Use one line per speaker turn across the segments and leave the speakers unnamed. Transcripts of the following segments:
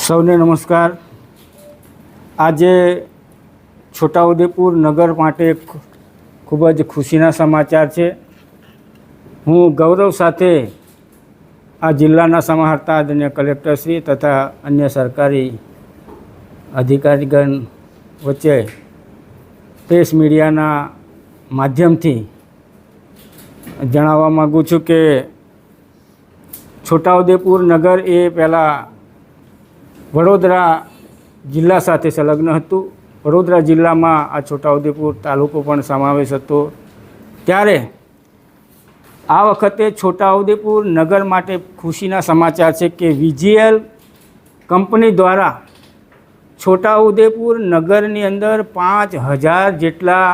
સૌને નમસ્કાર। આજે છોટાઉદેપુર નગર માટે ખૂબ જ ખુશીના સમાચાર છે। હું ગૌરવ સાથે આ જિલ્લાના સમાહર્તા આદરણીય કલેક્ટરશ્રી તથા અન્ય સરકારી અધિકારીગણ વચ્ચે પ્રેસ મીડિયાના માધ્યમથી જણાવવા માગું છું કે છોટાઉદેપુર નગર એ પહેલાં વડોદરા જિલ્લા સાથે સંલગ્ન હતું। વડોદરા જિલ્લામાં આ છોટાઉદેપુર તાલુકો પણ સમાવેશ હતો। ત્યારે આ વખતે છોટાઉદેપુર નગર માટે ખુશીના સમાચાર છે કે વીજીએલ કંપની દ્વારા છોટાઉદેપુર નગરની અંદર 5000 જેટલા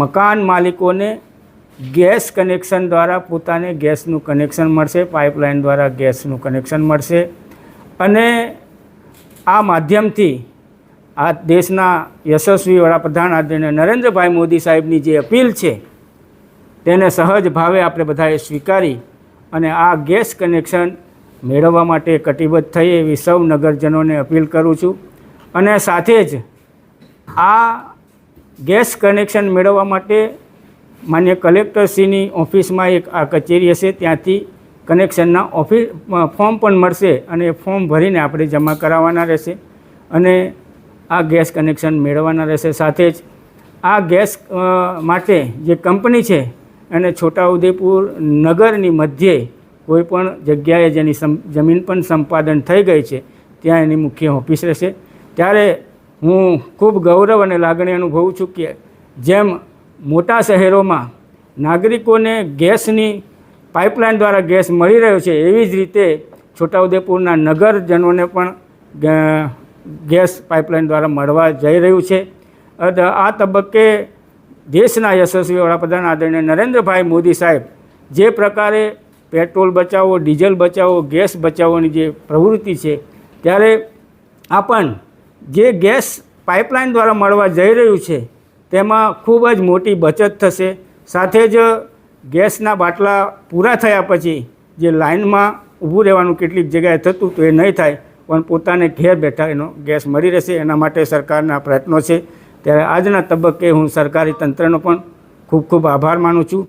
મકાન માલિકોને ગેસ કનેક્શન દ્વારા પોતાને ગેસનું કનેક્શન મળશે, પાઇપલાઇન દ્વારા ગેસનું કનેક્શન મળશે। અને આ માધ્યમથી આ દેશના યશસ્વી વડાપ્રધાન આદરણીય નરેન્દ્રભાઈ મોદી સાહેબની જે અપીલ છે તેને સહજ ભાવે આપણે બધાએ સ્વીકારી અને આ ગેસ કનેક્શન મેળવવા માટે કટિબદ્ધ થઈ એવી સૌ નગરજનોને અપીલ કરું છું। અને સાથે જ આ ગેસ કનેક્શન મેળવવા માટે માન્ય કલેક્ટરશ્રીની ઓફિસમાં એક આ કચેરી હશે, ત્યાંથી કનેક્શનના ફોર્મ પણ મળશે અને એ ફોર્મ ભરીને આપણે જમા કરાવવાના રહેશે અને આ ગેસ કનેક્શન મેળવવાના રહેશે। સાથે જ આ ગેસ માટે જે કંપની છે અને છોટાઉદેપુર નગરની મધ્યે કોઈ પણ જગ્યાએ જેની જમીન પણ સંપાદન થઈ ગઈ છે ત્યાં એની મુખ્ય ઓફિસ રહેશે। ત્યારે હું ખૂબ ગૌરવ અને લાગણી અનુભવું છું કે જેમ મોટા શહેરોમાં નાગરિકોને ગેસની પાઇપલાઇન દ્વારા ગેસ મળી રહ્યો છે એવી જ રીતે છોટાઉદેપુરના નગરજનોને પણ ગેસ પાઇપલાઇન દ્વારા મળવા જઈ રહ્યું છે। આ તબક્કે દેશના યશસ્વી વડાપ્રધાન આદરણીય નરેન્દ્રભાઈ મોદી સાહેબ જે પ્રકારે પેટ્રોલ બચાવો, ડીઝલ બચાવો, ગેસ બચાવવાની જે પ્રવૃત્તિ છે ત્યારે આ પણ જે ગેસ પાઇપલાઇન દ્વારા મળવા જઈ રહ્યું છે તેમાં ખૂબ જ મોટી બચત થશે। સાથે જ ગેસના બાટલા પૂરા થયા પછી જે લાઇનમાં ઊભું રહેવાનું કેટલીક જગ્યાએ થતું તો એ નહીં થાય, પણ પોતાને ઘેર બેઠા એનો ગેસ મળી રહેશે। એના માટે સરકારના પ્રયત્નો છે। ત્યારે આજના તબક્કે હું સરકારી તંત્રનો પણ ખૂબ ખૂબ આભાર માનું છું।